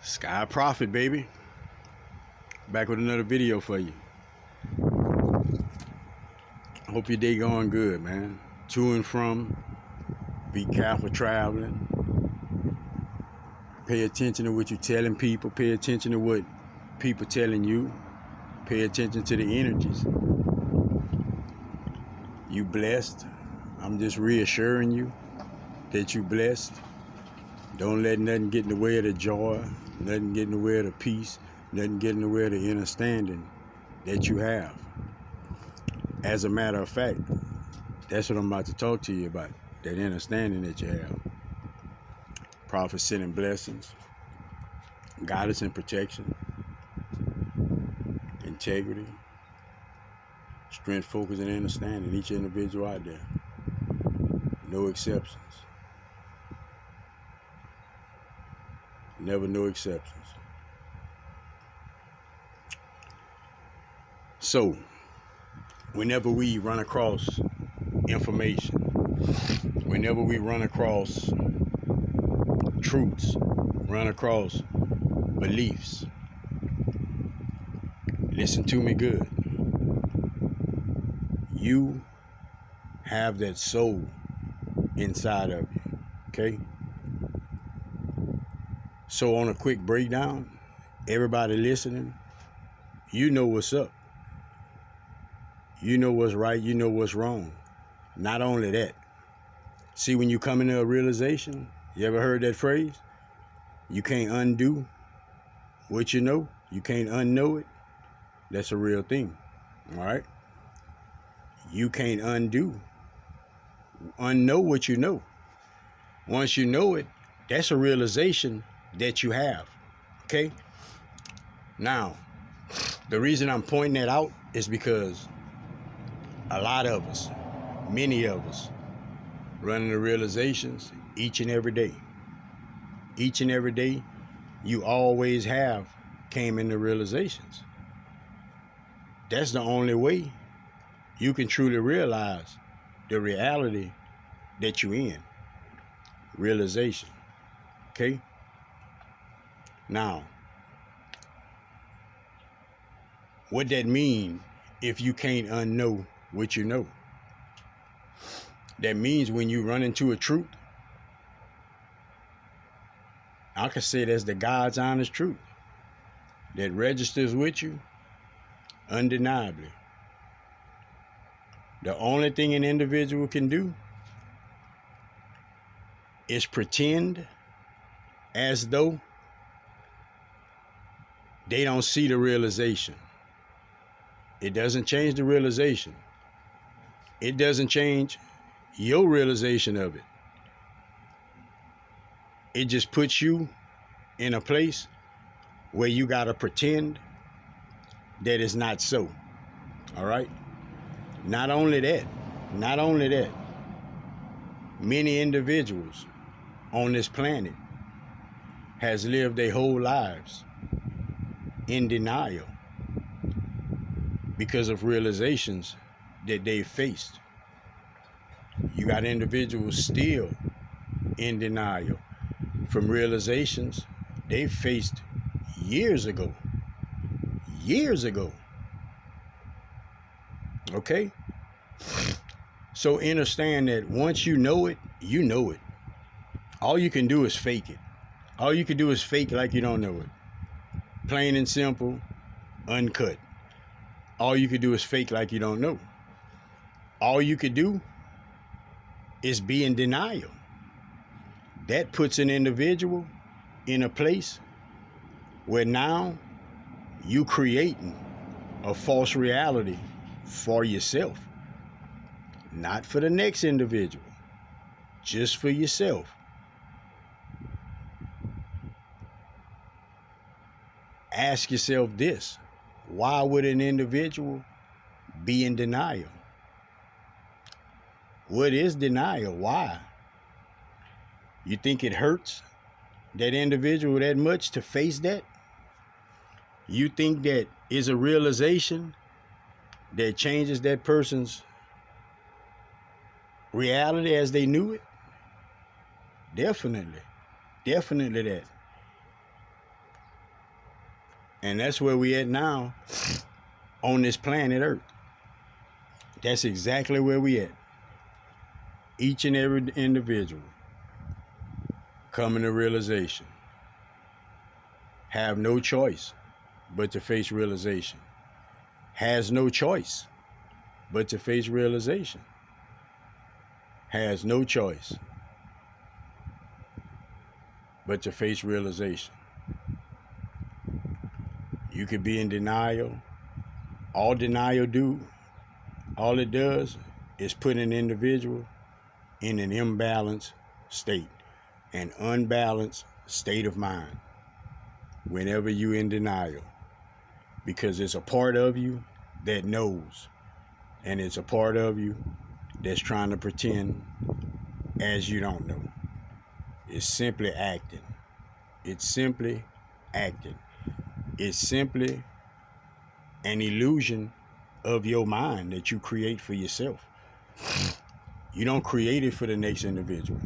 Sky Prophet, baby. Back with another video for you. Hope your day going good, man. To and from. Be careful traveling. Pay attention to what you're telling people. Pay attention to what people telling you. Pay attention to the energies. You blessed. I'm just reassuring you that you blessed. Don't let nothing get in the way of the joy, nothing get in the way of the peace, nothing get in the way of the understanding that you have. As a matter of fact, that's what I'm about to talk to you about, that understanding that you have. Prophet sending blessings, guidance and protection, integrity, strength, focus, and understanding, each individual out there. No exceptions. Never no exceptions. So, whenever we run across information, whenever we run across truths, run across beliefs, listen to me good. You have that soul inside of you, okay? So on a quick breakdown, everybody listening, you know what's up. You know what's right, you know what's wrong. Not only that, see, when you come into a realization, you ever heard that phrase? You can't undo what you know. You can't unknow it. That's a real thing, all right? You can't unknow what you know. Once you know it, that's a realization that you have, okay? Now, the reason I'm pointing that out is because a lot of us, many of us, run into realizations each and every day. Each and every day, you always have came into realizations. That's the only way you can truly realize the reality that you're in. Realization, okay? Now, what that mean if you can't unknow what you know? That means when you run into a truth, I can say that's the God's honest truth that registers with you undeniably. The only thing an individual can do is pretend as though they don't see the realization. It doesn't change the realization. It doesn't change your realization of it. It just puts you in a place where you gotta pretend that it's not so. All right? Not only that, many individuals on this planet has lived their whole lives in denial because of realizations that they faced. You got individuals still in denial from realizations they faced years ago. Okay? So understand that once you know it, you know it. All you can do is fake it. All you can do is fake like you don't know it. Plain and simple, uncut. All you can do is fake like you don't know. All you could do is be in denial. That puts an individual in a place where now you creating a false reality for yourself. Not for the next individual, just for yourself. Ask yourself this: why would an individual be in denial? What is denial? Why? You think it hurts that individual that much to face that? You think that is a realization that changes that person's reality as they knew it? Definitely that. And that's where we at now on this planet Earth. That's exactly where we at. Each and every individual coming to realization. Have no choice but to face realization. Has no choice but to face realization. Has no choice but to face realization. You could be in denial. All denial all it does is put an individual in an imbalanced state, an unbalanced state of mind whenever you're in denial, because it's a part of you that knows, and it's a part of you that's trying to pretend as you don't know. It's simply acting. It's simply acting. It's simply an illusion of your mind that you create for yourself. You don't create it for the next individual.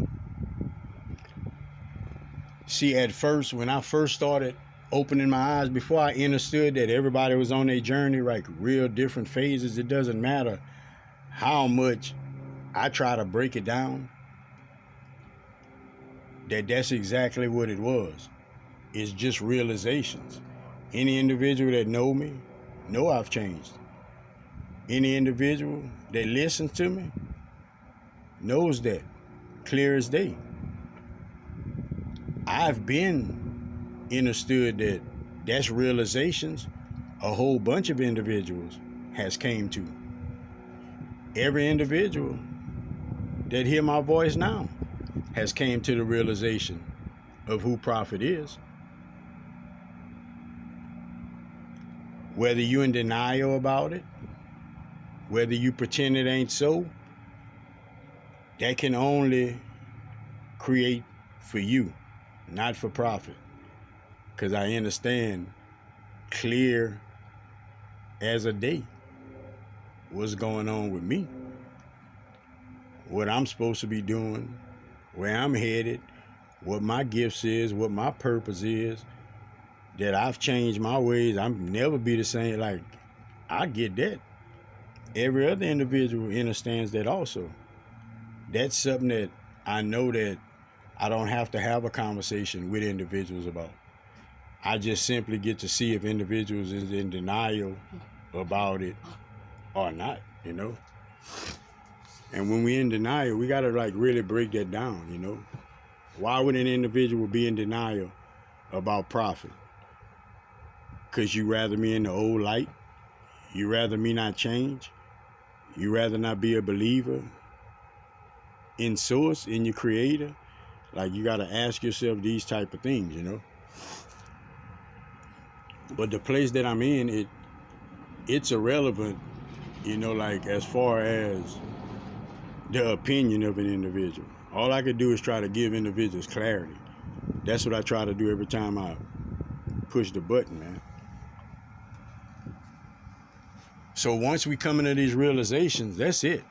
See, at first, when I first started opening my eyes, before I understood that everybody was on their journey, like real different phases, it doesn't matter how much I try to break it down, that's exactly what it was. It's just realizations. Any individual that know me, know I've changed. Any individual that listens to me knows that, clear as day. I've been understood that that's realizations a whole bunch of individuals has came to. Every individual that hear my voice now has came to the realization of who Prophet is. Whether you in denial about it, whether you pretend it ain't so, that can only create for you, not for Prophet. Because I understand clear as a day what's going on with me, what I'm supposed to be doing, where I'm headed, what my gifts is, what my purpose is, that I've changed my ways. I'll never be the same. Like, I get that. Every other individual understands that also. That's something that I know that I don't have to have a conversation with individuals about. I just simply get to see if individuals is in denial about it or not, you know? And when we're in denial, we gotta like really break that down, you know? Why would an individual be in denial about Prophet? Because you rather me in the old light? You rather me not change? You rather not be a believer in source, in your creator? Like, you gotta ask yourself these type of things, you know? But the place that I'm in, it's irrelevant, you know, like as far as the opinion of an individual. All I could do is try to give individuals clarity. That's what I try to do every time I push the button, man. So once we come into these realizations, that's it.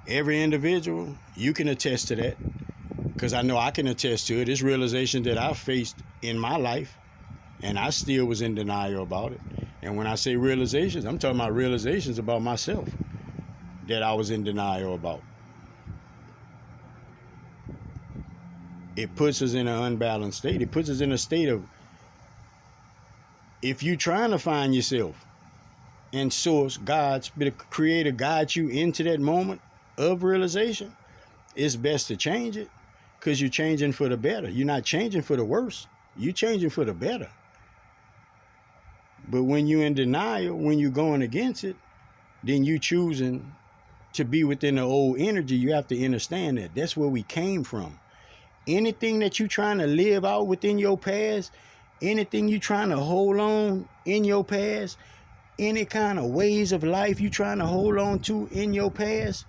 Every individual, you can attest to that, because I know I can attest to it. It's realization that I faced in my life, and I still was in denial about it. And when I say realizations, I'm talking about realizations about myself that I was in denial about. It puts us in an unbalanced state. It puts us in a state of, if you're trying to find yourself and source, God's, the creator guides you into that moment of realization, it's best to change it, because you're changing for the better. You're not changing for the worse. You're changing for the better. But when you're in denial, when you're going against it, then you choosing to be within the old energy. You have to understand that that's where we came from. Anything that you're trying to live out within your past, anything you're trying to hold on in your past, any kind of ways of life you're trying to hold on to in your past,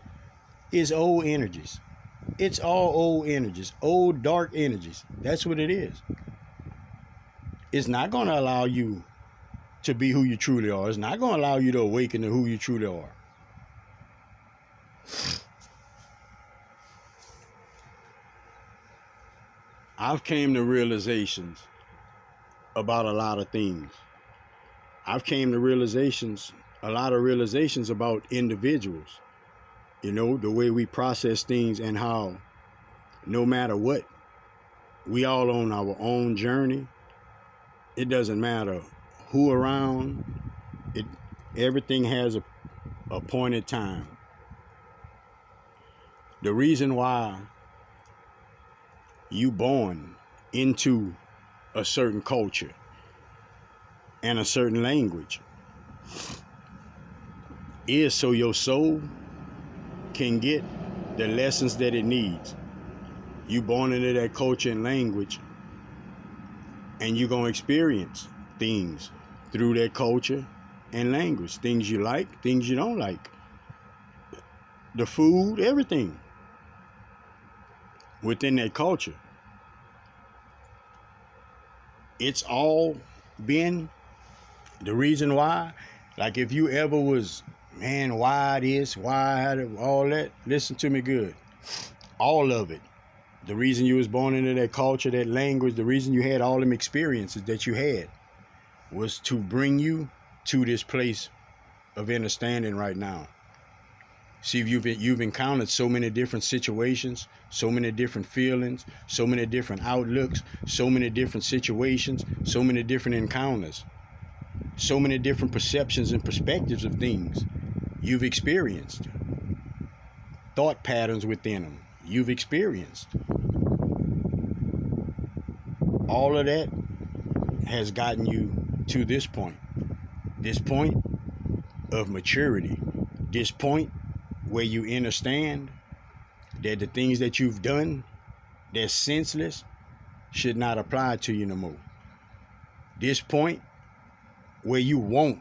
is old energies. It's all old energies, old dark energies. That's what it is. It's not going to allow you to be who you truly are. It's not going to allow you to awaken to who you truly are. I've came to realizations about a lot of things. I've came to realizations, a lot of realizations about individuals, the way we process things and how no matter what, we all on our own journey. It doesn't matter who around, it everything has a appointed time. The reason why you born into a certain culture and a certain language is so your soul can get the lessons that it needs. You born into that culture and language, and you're going to experience things through that culture and language. Things you like, things you don't like. The food, everything within that culture. It's all been the reason why. Like if you ever was, man, why this, why all that, listen to me good. All of it. The reason you was born into that culture, that language, the reason you had all them experiences that you had was to bring you to this place of understanding right now. See, you've encountered so many different situations, so many different feelings, so many different outlooks, so many different situations, so many different encounters, so many different perceptions and perspectives of things you've experienced. Thought patterns within them you've experienced. All of that has gotten you to this point of maturity, this point where you understand that the things that you've done that's senseless should not apply to you no more. This point where you want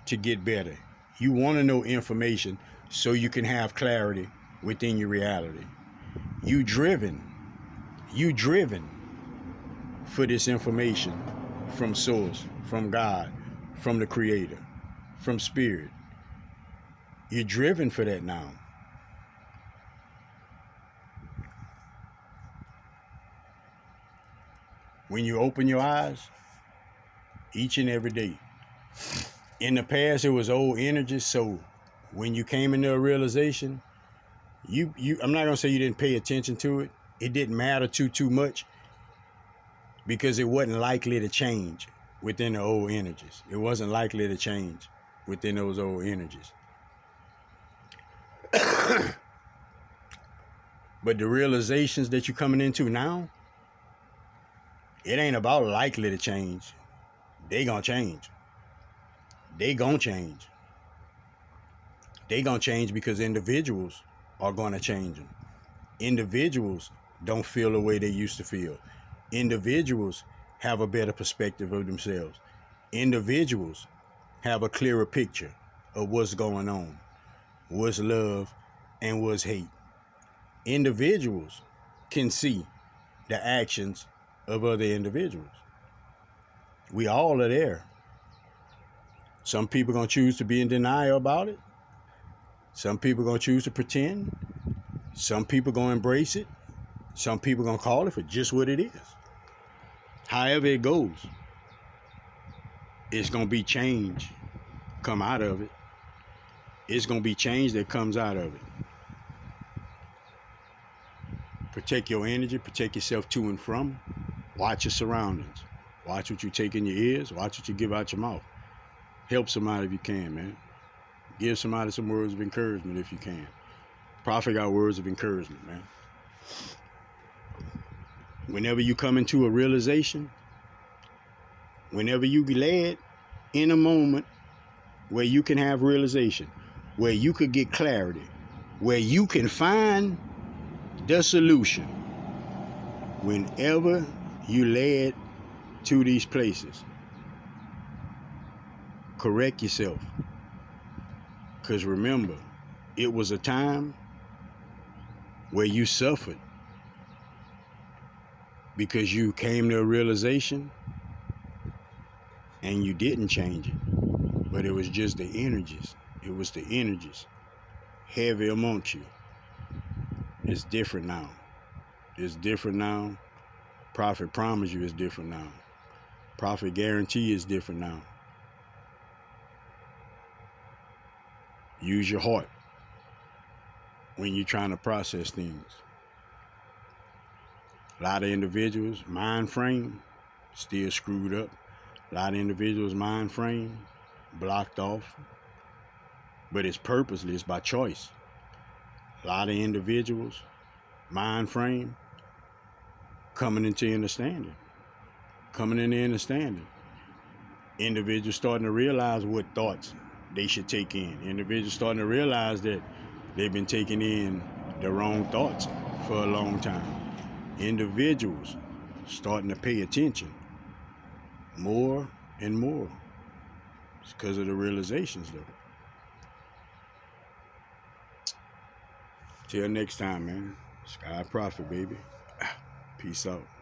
to get better. You want to know information so you can have clarity within your reality. You driven for this information from source, from God, from the Creator, from Spirit. You're driven for that now. When you open your eyes, each and every day. In the past, it was old energy, so when you came into a realization, I'm not gonna say you didn't pay attention to it. It didn't matter too much because it wasn't likely to change within the old energies. It wasn't likely to change within those old energies. But the realizations that you're coming into now, it ain't about likely to change. They gonna change. They gonna change. They gonna change because individuals are gonna change them. Individuals don't feel the way they used to feel. Individuals have a better perspective of themselves. Individuals have a clearer picture of what's going on, what's love and what's hate. Individuals can see the actions of other individuals. We all are there. Some people are going to choose to be in denial about it. Some people are going to choose to pretend. Some people are going to embrace it. Some people are going to call it for just what it is. However it goes, it's going to be change come out of it. It's going to be change that comes out of it. Protect your energy, protect yourself to and from. Watch your surroundings. Watch what you take in your ears. Watch what you give out your mouth. Help somebody if you can, man. Give somebody some words of encouragement if you can. Prophet got words of encouragement, man. Whenever you come into a realization, whenever you be led in a moment where you can have realization, where you could get clarity, where you can find the solution, whenever you led to these places, correct yourself. Because remember, it was a time where you suffered because you came to a realization and you didn't change it. But it was just the energies. It was the energies heavy amongst you. It's different now. It's different now. Prophet promise you it's different now. Prophet guarantee it's different now. Use your heart when you're trying to process things. A lot of individuals, mind frame, still screwed up. A lot of individuals, mind frame, blocked off. But it's purposely, it's by choice. A lot of individuals, mind frame, coming into understanding. Coming into understanding. Individuals starting to realize what thoughts they should take in. Individuals starting to realize that they've been taking in the wrong thoughts for a long time. Individuals starting to pay attention more and more. It's because of the realizations, though. Till next time, man. Sky Prophet, baby. Peace out.